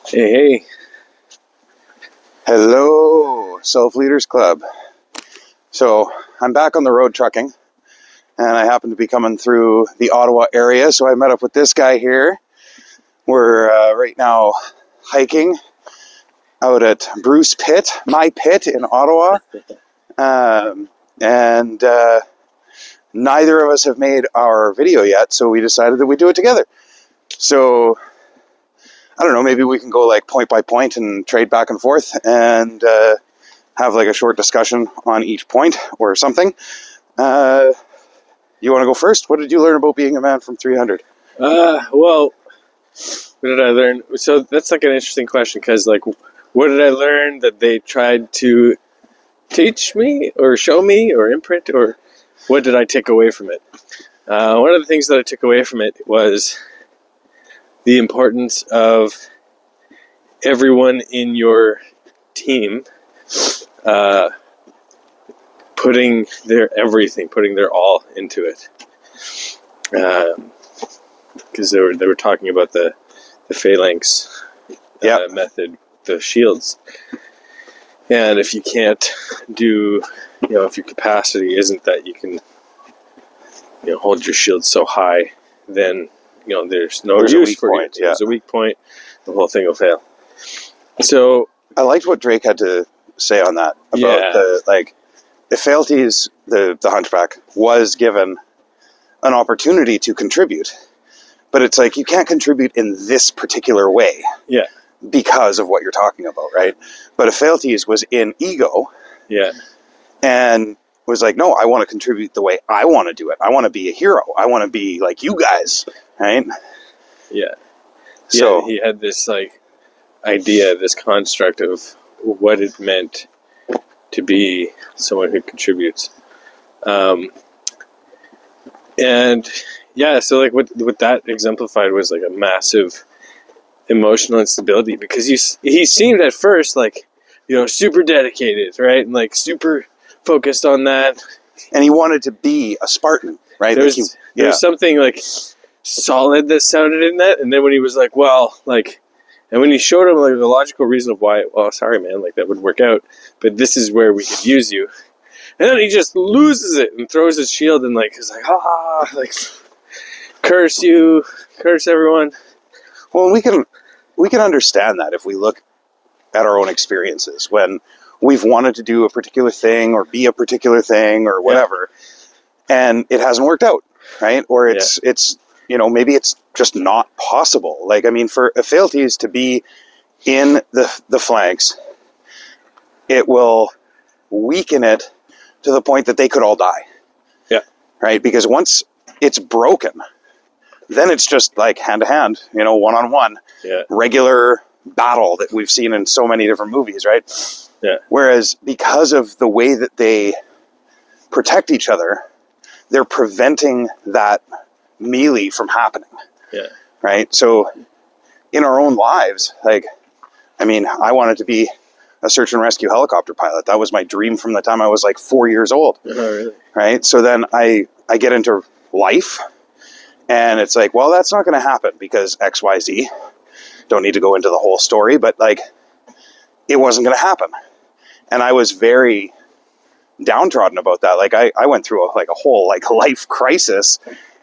Hey, hey. Hello, Self Leaders Club. So I'm back on the road trucking, and I happen to be coming through the Ottawa area, so I met up with this guy here. We're right now hiking out at Bruce Pit, my pit in Ottawa, and neither of us have made our video yet, so we decided that we'd do it together. So I don't know, maybe we can go like point by point and trade back and forth and have like a short discussion on each point or something. You want to go first? What did you learn about being a man from 300? Well, what did I learn? So that's like an interesting question because, like, what did I learn that they tried to teach me or show me or imprint, or what did I take away from it? One of the things that I took away from it was the importance of everyone in your team putting their everything, putting their all into it. Because they were talking about the phalanx method, the shields. And if you can't do, if your capacity isn't that you can, hold your shield so high, then there's no use for it. There's a weak point. The whole thing will fail. So I liked what Drake had to say on that about Ephialtes, the hunchback, was given an opportunity to contribute, but it's like you can't contribute in this particular way. Yeah. Because of what you're talking about, right? But Ephialtes was in ego. Yeah. And was like, no, I want to contribute the way I want to do it. I want to be a hero. I want to be like you guys, right? Yeah. So he had this idea, this construct of what it meant to be someone who contributes. And so what that exemplified was like a massive emotional instability, because he seemed at first super dedicated, right? And super focused on that. And he wanted to be a Spartan, right? There was something solid that sounded in that, and then when he was and when he showed him the logical reason of why, well, sorry man, that would work out, but this is where we could use you. And then he just loses it and throws his shield and is curse you, curse everyone. Well, we can understand that if we look at our own experiences when we've wanted to do a particular thing or be a particular thing or whatever, and it hasn't worked out, right? Or it's maybe it's just not possible. For Ephialtes to be in the flanks, it will weaken it to the point that they could all die. Yeah. Right? Because once it's broken, then it's just hand to hand, one-on-one, regular battle that we've seen in so many different movies, right? Yeah. Whereas because of the way that they protect each other, they're preventing that melee from happening. Yeah. Right? So in our own lives, I wanted to be a search and rescue helicopter pilot. That was my dream from the time I was 4 years old. Oh, really? Right? So then I get into life, and it's well, that's not going to happen because XYZ. Don't need to go into the whole story, but it wasn't going to happen. And I was very downtrodden about that. I went through a whole life crisis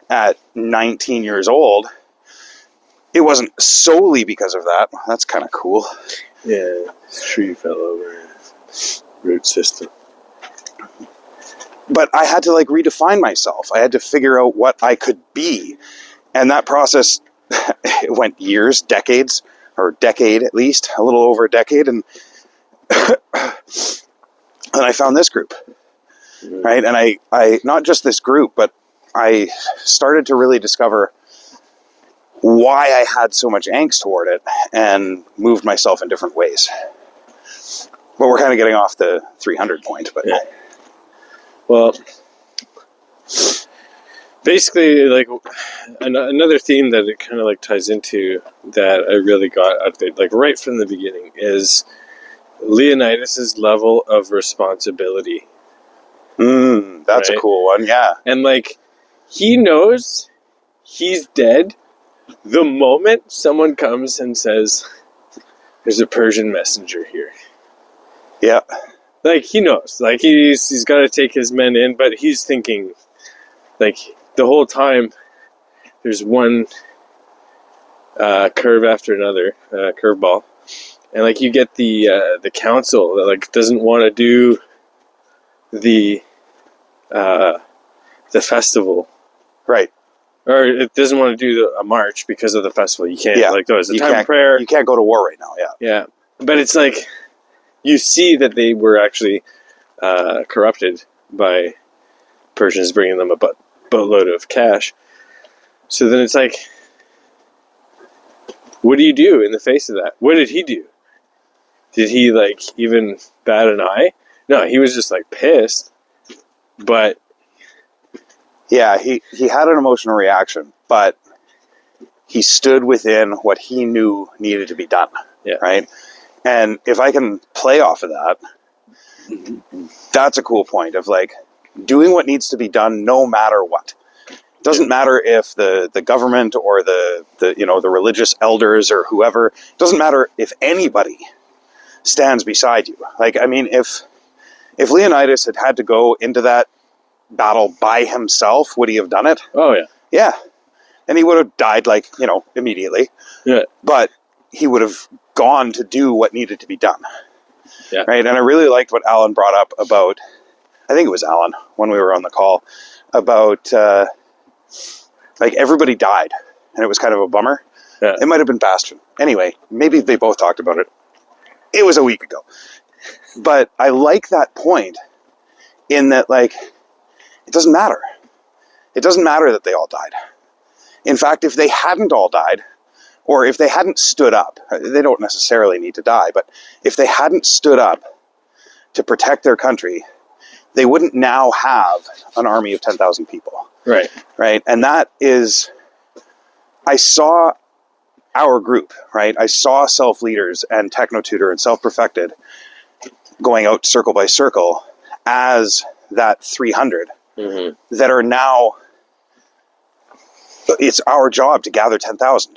at 19 years old. It wasn't solely because of that. That's kind of cool. Yeah, tree fell over. Root system. But I had to redefine myself. I had to figure out what I could be. And that process, it went years, decades, or decade at least, a little over a decade. And and I found this group, right? And I not just this group, but I started to really discover why I had so much angst toward it and moved myself in different ways. But we're kind of getting off the 300 point. But well, basically, another theme that it kind of ties into that I really got out of it, right from the beginning, is Leonidas's level of responsibility. That's a cool one, yeah. And he knows he's dead the moment someone comes and says, "There's a Persian messenger here," Yeah. like he knows, like he's got to take his men in, but he's thinking, like the whole time, there's one curve after another, curveball, and like you get the council that like doesn't want to do the festival, Right. or it doesn't want to do a march because of the festival. You can't, Yeah. like there's a You time of can't- prayer. You can't go to war right now. Yeah. Yeah, but it's like you see that they were actually corrupted by Persians bringing them a boatload of cash. So then it's like, what do you do in the face of that? What did he do? Did he like even bat an eye? No, he was just like pissed. But Yeah, he had an emotional reaction, but he stood within what he knew needed to be done. Yeah. Right? And if I can play off of that, that's a cool point of like doing what needs to be done no matter what. It doesn't matter if the government or the the religious elders or whoever, it doesn't matter if anybody stands beside you. Like, I mean, if Leonidas had to go into that battle by himself, would he have done it? oh yeah, Yeah. And he would have died, like, immediately. yeah, But he would have gone to do what needed to be done. Yeah. Right? And I really liked what Alan brought up about, I think it was Alan, when we were on the call, about, like, everybody died. And it was kind of a bummer. Yeah. It might have been Bastion. Anyway, maybe they both talked about it. It was a week ago. But I like that point in that, like, it doesn't matter. It doesn't matter that they all died. In fact, if they hadn't all died, or if they hadn't stood up, they don't necessarily need to die, but if they hadn't stood up to protect their country, they wouldn't now have an army of 10,000 people. right, Right? And that is, I saw our group, right? I saw self-leaders and Techno-Tutor and Self-Perfected going out circle by circle as that 300 mm-hmm. that are now, it's our job to gather 10,000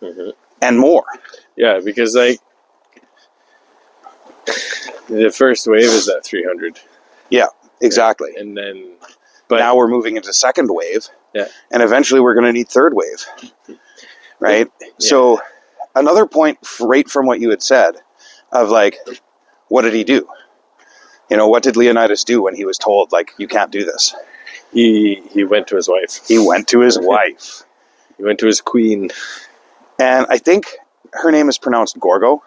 Mm-hmm. and more. Yeah, because like the first wave is at 300, Yeah, exactly. and then, but Now we're moving into second wave, Yeah. and eventually we're going to need third wave, right? Yeah. So another point right from what you had said of like, what did he do? What did Leonidas do when he was told, like, you can't do this? he went to his wife. He went to his wife. He went to his queen. And I think her name is pronounced Gorgo.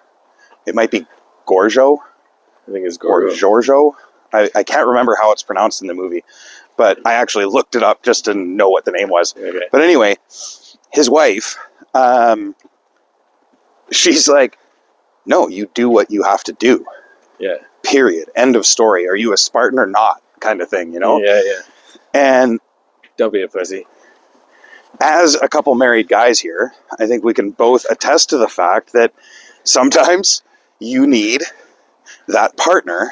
It might be Gorjo I think it's or Gorgo. Giorgio. I can't remember how it's pronounced in the movie, but I actually looked it up just to know what the name was. Okay. But anyway, his wife, she's like, no, you do what you have to do. Yeah. Period. End of story. Are you a Spartan or not? Kind of thing, Yeah, yeah. And Don't be a pussy. as a couple married guys here, I think we can both attest to the fact that sometimes you need that partner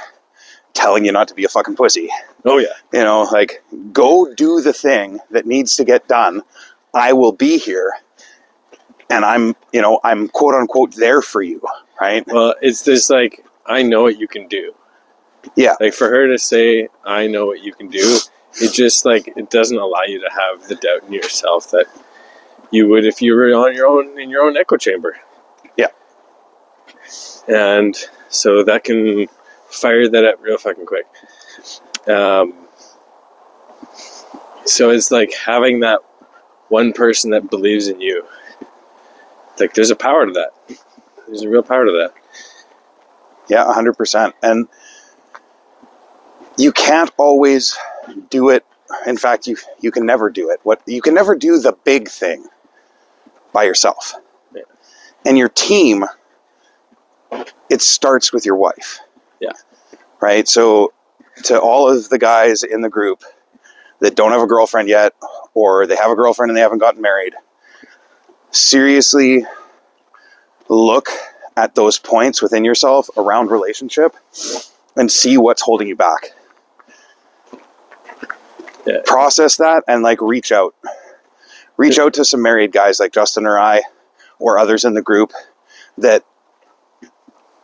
telling you not to be a fucking pussy. Oh yeah. Like, go do the thing that needs to get done. I will be here. And I'm quote unquote there for you, right? Well, it's this like, I know what you can do. Yeah. Like for her to say, I know what you can do, it just like, it doesn't allow you to have the doubt in yourself that you would if you were on your own, in your own echo chamber. Yeah. And so that can fire that up real fucking quick. So it's like having that one person that believes in you. Like there's a power to that. There's a real power to that. Yeah, 100%. And you can't always do it. In fact, you can never do it. You can never do the big thing by yourself. Yeah. And your team, it starts with your wife. Yeah. Right? So to all of the guys in the group that don't have a girlfriend yet, or they have a girlfriend and they haven't gotten married, seriously look at those points within yourself around relationship and see what's holding you back. Yeah. Process that and like reach out. Reach out to some married guys like Justin or I, or others in the group that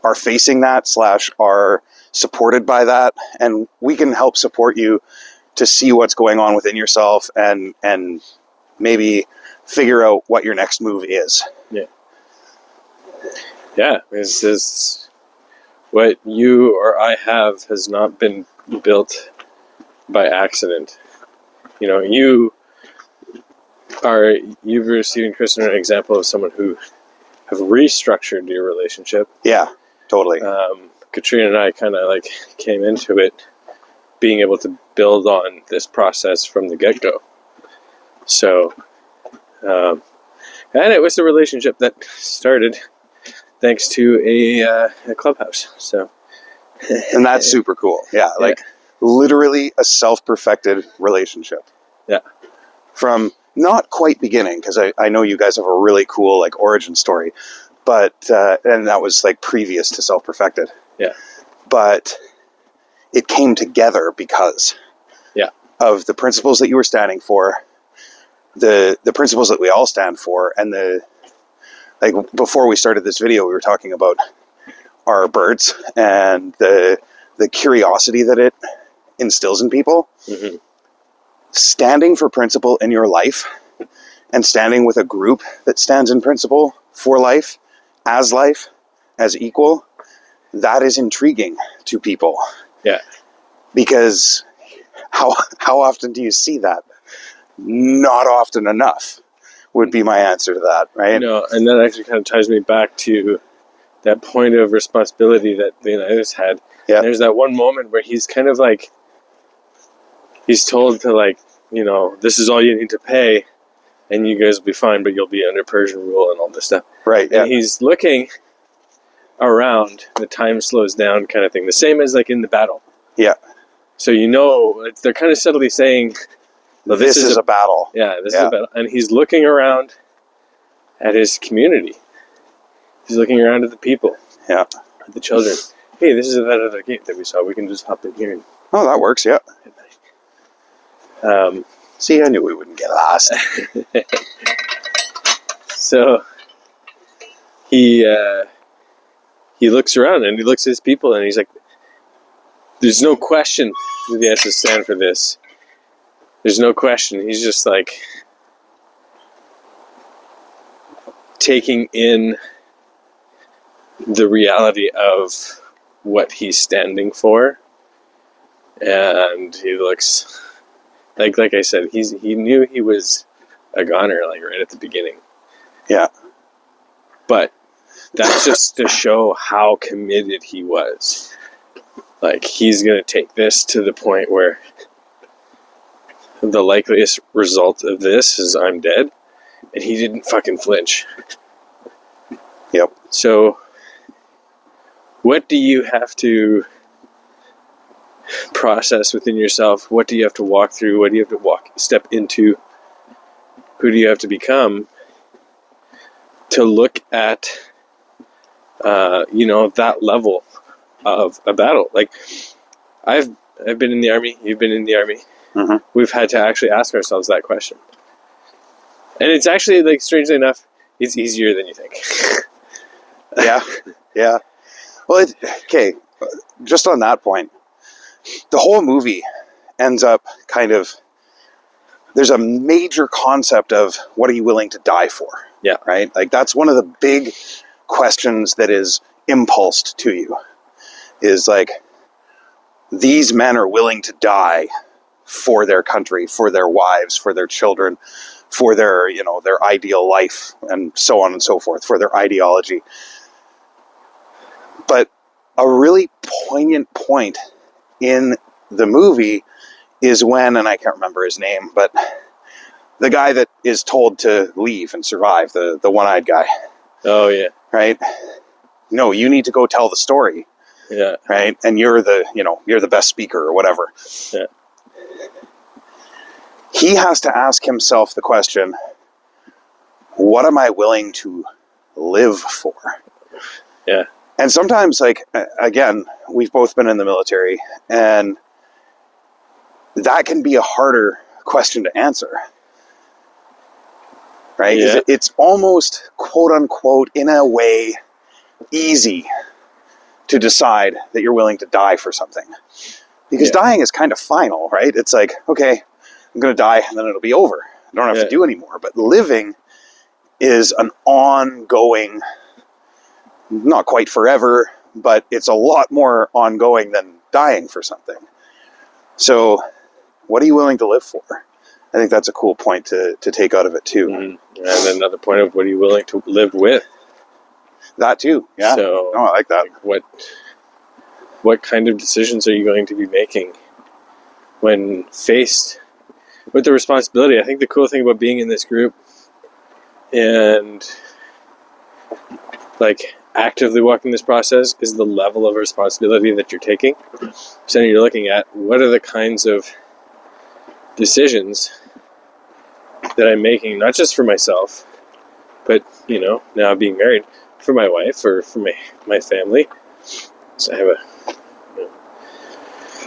are facing that / are supported by that, and we can help support you to see what's going on within yourself and maybe figure out what your next move is. Yeah, it's just what you or I have has not been built by accident. You know, you've received Kristen an example of someone who have restructured your relationship. Yeah, totally. Katrina and I kind of like came into it being able to build on this process from the get-go. So, and it was a relationship that started thanks to a clubhouse. So, and that's super cool. Yeah, like literally a self-perfected relationship. Yeah. From not quite beginning, because I know you guys have a really cool like origin story, but and that was like previous to self-perfected. Yeah. But it came together because of the principles that you were standing for, the principles that we all stand for, and like before we started this video, we were talking about our birds and the curiosity that it instills in people. Mm-hmm. Standing for principle in your life and standing with a group that stands in principle for life, as equal, that is intriguing to people. Yeah. Because how often do you see that? Not often enough would be my answer to that, right? You know, and that actually kind of ties me back to that point of responsibility that Leonidas had. Yeah. There's that one moment where he's kind of like, he's told to like, you know, this is all you need to pay and you guys will be fine, but you'll be under Persian rule and all this stuff. Right, yeah. And he's looking around, the time slows down kind of thing. The same as like in the battle. Yeah. So, you know, they're kind of subtly saying, well, this is a battle. Yeah, this is a battle. And he's looking around at his community. He's looking around at the people. Yeah. At the children. Hey, this is that other gate that we saw. We can just hop in here. Oh, that works, yeah. See, I knew we wouldn't get lost. So he looks around and he looks at his people and he's like, there's no question that he has to stand for this. There's no question. He's just like taking in the reality of what he's standing for. And he looks like I said, he knew he was a goner like right at the beginning. Yeah. But that's just to show how committed he was. Like, he's going to take this to the point where the likeliest result of this is I'm dead. And he didn't fucking flinch. Yep. So, what do you have to process within yourself? What do you have to walk through? What do you have to step into? Who do you have to become to look at, that level of a battle? Like, I've been in the army. You've been in the army. Mm-hmm. We've had to actually ask ourselves that question. And it's actually, like, strangely enough, it's easier than you think. Yeah. Yeah. Well, okay, just on that point, the whole movie ends up kind of, there's a major concept of what are you willing to die for? Yeah. Right? Like, that's one of the big questions that is impulsed to you, is like, these men are willing to die for their country, for their wives, for their children, for their, their ideal life, and so on and so forth, for their ideology. But a really poignant point in the movie is when, and I can't remember his name, but the guy that is told to leave and survive, the one-eyed guy. Oh, yeah. Right? No, you need to go tell the story. Yeah. Right? And you're the best speaker or whatever. Yeah. He has to ask himself the question, what am I willing to live for? Yeah. And sometimes, like, again, we've both been in the military, and that can be a harder question to answer. right? Yeah. It's almost, quote unquote, in a way, easy to decide that you're willing to die for something. Because dying is kind of final, right? It's like, okay, I'm going to die and then it'll be over. I don't have to do anymore. But living is an ongoing, not quite forever, but it's a lot more ongoing than dying for something. So what are you willing to live for? I think that's a cool point to take out of it too. Mm-hmm. And another point of what are you willing to live with? That too, yeah. So, I like that. Like what kind of decisions are you going to be making when faced with the responsibility? I think the cool thing about being in this group and like actively walking this process is the level of responsibility that you're taking. So you're looking at what are the kinds of decisions that I'm making, not just for myself, but, you know, now being married, for my wife or for my family. So I have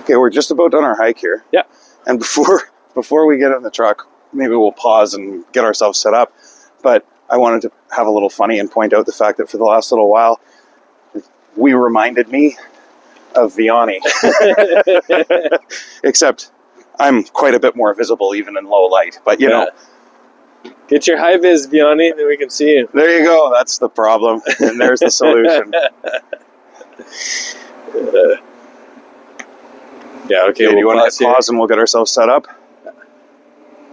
Okay, we're just about done our hike here. Yeah. And before we get in the truck, maybe we'll pause and get ourselves set up. But I wanted to have a little funny and point out the fact that for the last little while, we reminded me of Vianney. Except I'm quite a bit more visible even in low light. But, you know. Get your high vis, Vianney, then we can see you. There you go. That's the problem. And there's the solution. Yeah, okay. Do you want to hit pause and we'll get ourselves set up?